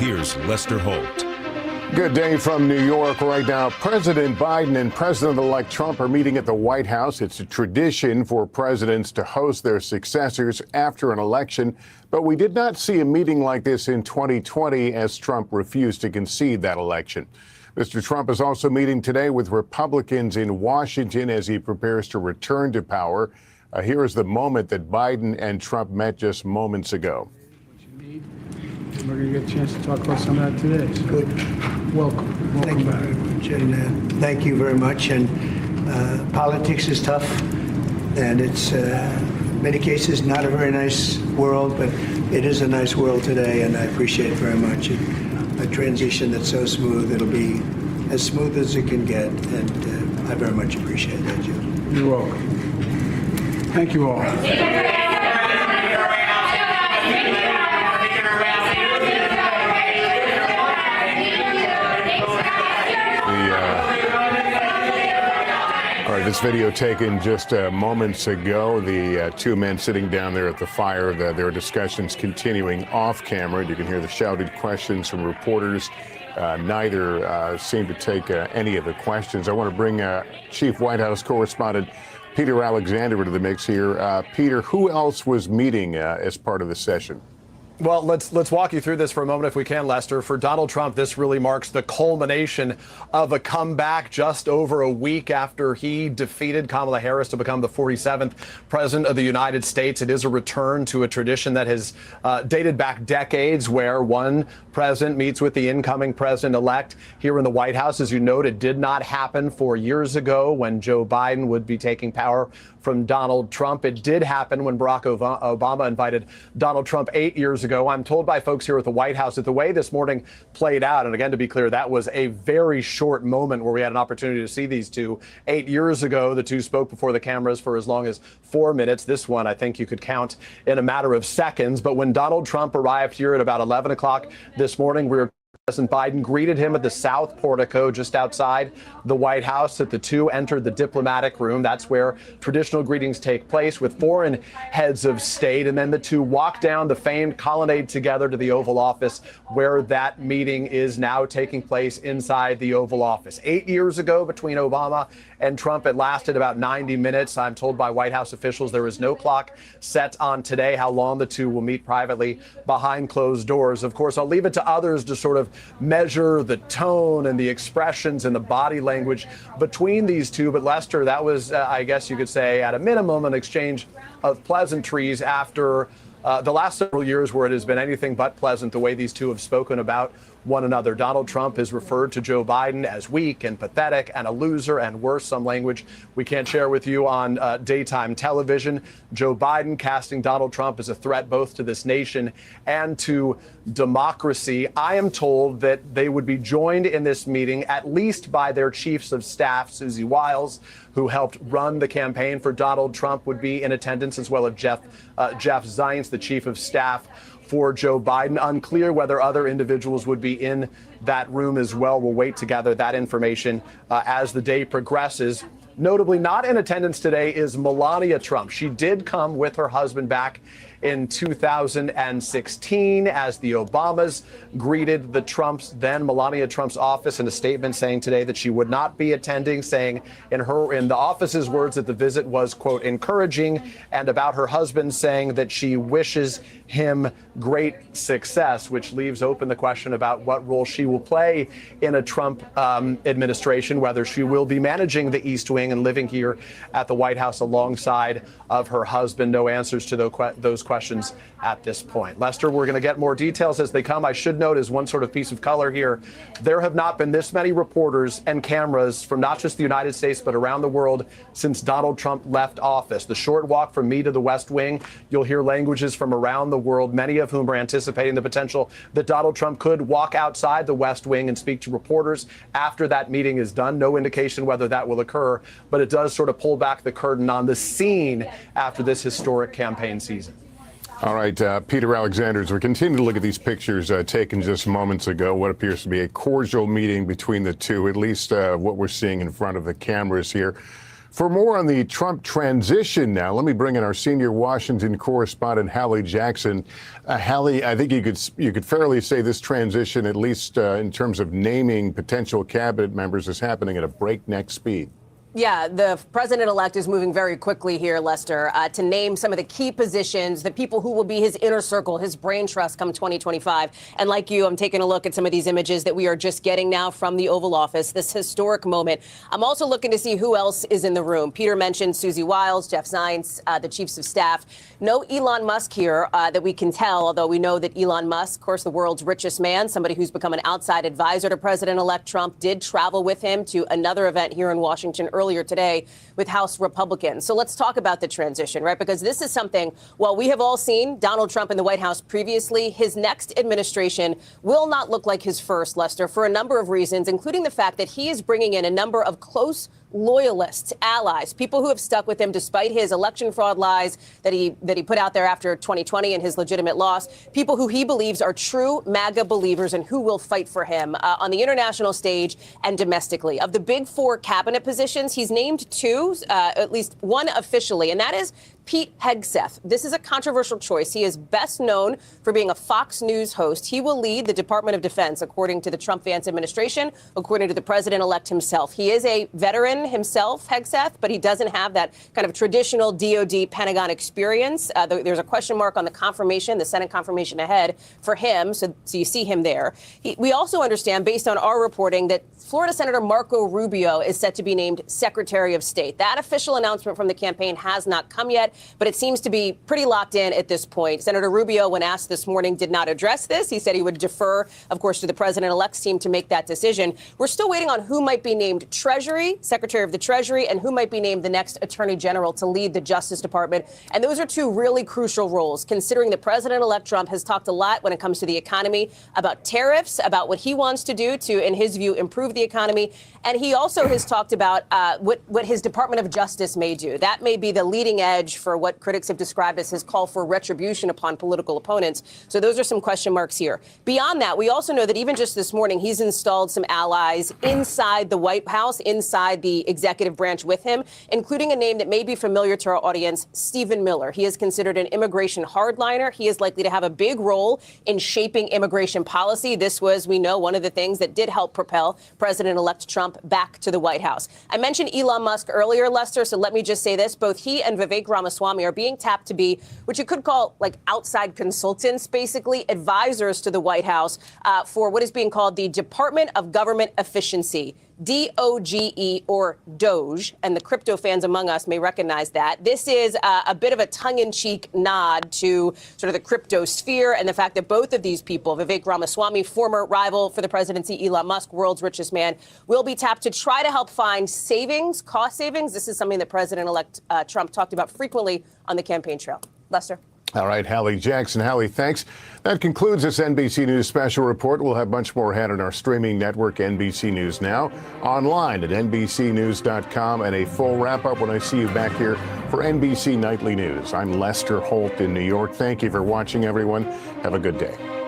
here's Lester Holt. Good day from New York. Right now, President Biden and President-elect Trump are meeting at the White House. It's a tradition for presidents to host their successors after an election, but we did not see a meeting like this in 2020 as Trump refused to concede that election. Mr. Trump is also meeting today with Republicans in Washington as he prepares to return to power. Here is the moment that Biden and Trump met just moments ago. We're going to get a chance to talk about some of that today. So Good. Welcome. Thank you very much. And thank you very much. And politics is tough, and it's in many cases not a very nice world, but it is a nice world today, and I appreciate it very much. A transition that's so smooth, it'll be as smooth as it can get, and I very much appreciate that, Joe. You're welcome. Thank you all. All right, this video taken just moments ago. The two men sitting down there at the fire, their discussions continuing off camera. You can hear the shouted questions from reporters. Neither seem to take any of the questions. I want to bring Chief White House correspondent Peter Alexander into the mix here. Peter, who else was meeting as part of the session? Well, let's walk you through this for a moment if we can, Lester. For Donald Trump, this really marks the culmination of a comeback just over a week after he defeated Kamala Harris to become the 47th president of the United States. It is a return to a tradition that has dated back decades, where one president meets with the incoming president-elect here in the White House. As you noted, did not happen 4 years ago when Joe Biden would be taking power from Donald Trump. It did happen when Barack Obama invited Donald Trump 8 years ago. I'm told by folks here at the White House that the way this morning played out, and again, to be clear, that was a very short moment where we had an opportunity to see these two. 8 years ago, the two spoke before the cameras for as long as 4 minutes. This one, I think you could count in a matter of seconds. But when Donald Trump arrived here at about 11 o'clock this morning, President Biden greeted him at the South Portico just outside the White House. That the two entered the diplomatic room. That's where traditional greetings take place with foreign heads of state. And then the two walked down the famed colonnade together to the Oval Office, where that meeting is now taking place inside the Oval Office. 8 years ago, between Obama and Trump, it lasted about 90 minutes. I'm told by White House officials there is no clock set on today how long the two will meet privately behind closed doors. Of course, I'll leave it to others to sort of measure the tone and the expressions and the body language between these two. But Lester, that was, I guess you could say, at a minimum, an exchange of pleasantries after the last several years where it has been anything but pleasant the way these two have spoken about one another. Donald Trump has referred to Joe Biden as weak and pathetic and a loser and worse, some language we can't share with you on daytime television. Joe Biden casting Donald Trump as a threat both to this nation and to democracy. I am told that they would be joined in this meeting at least by their chiefs of staff. Susie Wiles, who helped run the campaign for Donald Trump, would be in attendance, as well as Jeff Zients, the chief of staff for Joe Biden. Unclear whether other individuals would be in that room as well. We'll wait to gather that information as the day progresses. Notably not in attendance today is Melania Trump. She did come with her husband back in 2016 as the Obamas greeted the Trumps, then Melania Trump's office, in a statement saying today that she would not be attending, saying in the office's words that the visit was, quote, encouraging, and about her husband saying that she wishes him great success, which leaves open the question about what role she will play in a Trump administration, whether she will be managing the East Wing and living here at the White House alongside of her husband. No answers to those questions at this point. Lester, we're going to get more details as they come. I should note, as one sort of piece of color here, there have not been this many reporters and cameras from not just the United States, but around the world since Donald Trump left office. The short walk from me to the West Wing, you'll hear languages from around the world, many of whom are anticipating the potential that Donald Trump could walk outside the West Wing and speak to reporters after that meeting is done. No indication whether that will occur, but it does sort of pull back the curtain on the scene after this historic campaign season. All right, Peter Alexander, as we continue to look at these pictures taken just moments ago, what appears to be a cordial meeting between the two, at least what we're seeing in front of the cameras here. For more on the Trump transition now, let me bring in our senior Washington correspondent, Hie Jackson. Hie, I think you could fairly say this transition, at least in terms of naming potential cabinet members, is happening at a breakneck speed. Yeah, the president-elect is moving very quickly here, Lester, to name some of the key positions, the people who will be his inner circle, his brain trust come 2025. And like you, I'm taking a look at some of these images that we are just getting now from the Oval Office, this historic moment. I'm also looking to see who else is in the room. Peter mentioned Susie Wiles, Jeff Zients, the chiefs of staff. No Elon Musk here that we can tell, although we know that Elon Musk, of course, the world's richest man, somebody who's become an outside advisor to President-elect Trump, did travel with him to another event here in Washington earlier today with House Republicans. So let's talk about the transition, right? Because this is something, while we have all seen Donald Trump in the White House previously, his next administration will not look like his first, Lester, for a number of reasons, including the fact that he is bringing in a number of close loyalists, allies, people who have stuck with him despite his election fraud lies that he put out there after 2020 and his legitimate loss, people who he believes are true MAGA believers and who will fight for him on the international stage and domestically. Of the big four cabinet positions, he's named two, at least one officially, and that is Pete Hegseth. This is a controversial choice. He is best known for being a Fox News host. He will lead the Department of Defense, according to the Trump-Vance administration, according to the president-elect himself. He is a veteran himself, Hegseth, but he doesn't have that kind of traditional DOD Pentagon experience. There's a question mark on the confirmation, the Senate confirmation ahead for him, so you see him there. We also understand, based on our reporting, that Florida Senator Marco Rubio is set to be named Secretary of State. That official announcement from the campaign has not come yet, but it seems to be pretty locked in at this point. Senator Rubio, when asked this morning, did not address this. He said he would defer, of course, to the president-elect's team to make that decision. We're still waiting on who might be named Treasury, Secretary of the Treasury, and who might be named the next Attorney General to lead the Justice Department. And those are two really crucial roles, considering that President-elect Trump has talked a lot when it comes to the economy, about tariffs, about what he wants to do to, in his view, improve the economy. And he also has talked about what his Department of Justice may do. That may be the leading edge for what critics have described as his call for retribution upon political opponents. So those are some question marks here. Beyond that, we also know that even just this morning, he's installed some allies inside the White House, inside the executive branch with him, including a name that may be familiar to our audience, Stephen Miller. He is considered an immigration hardliner. He is likely to have a big role in shaping immigration policy. This was, we know, one of the things that did help propel President-elect Trump back to the White House. I mentioned Elon Musk earlier, Lester, so let me just say this. Both he and Vivek Ramaswamy are being tapped to be what you could call like outside consultants, basically advisors to the White House for what is being called the Department of Government Efficiency. DOGE or Doge, and the crypto fans among us may recognize that. This is a bit of a tongue-in-cheek nod to sort of the crypto sphere and the fact that both of these people, Vivek Ramaswamy, former rival for the presidency, Elon Musk, world's richest man, will be tapped to try to help find savings, cost savings. This is something that President-elect Trump talked about frequently on the campaign trail. Lester. All right, Hie Jackson. Hie, thanks. That concludes this NBC News special report. We'll have much more ahead on our streaming network, NBC News Now, online at NBCnews.com, and a full wrap-up when I see you back here for NBC Nightly News. I'm Lester Holt in New York. Thank you for watching, everyone. Have a good day.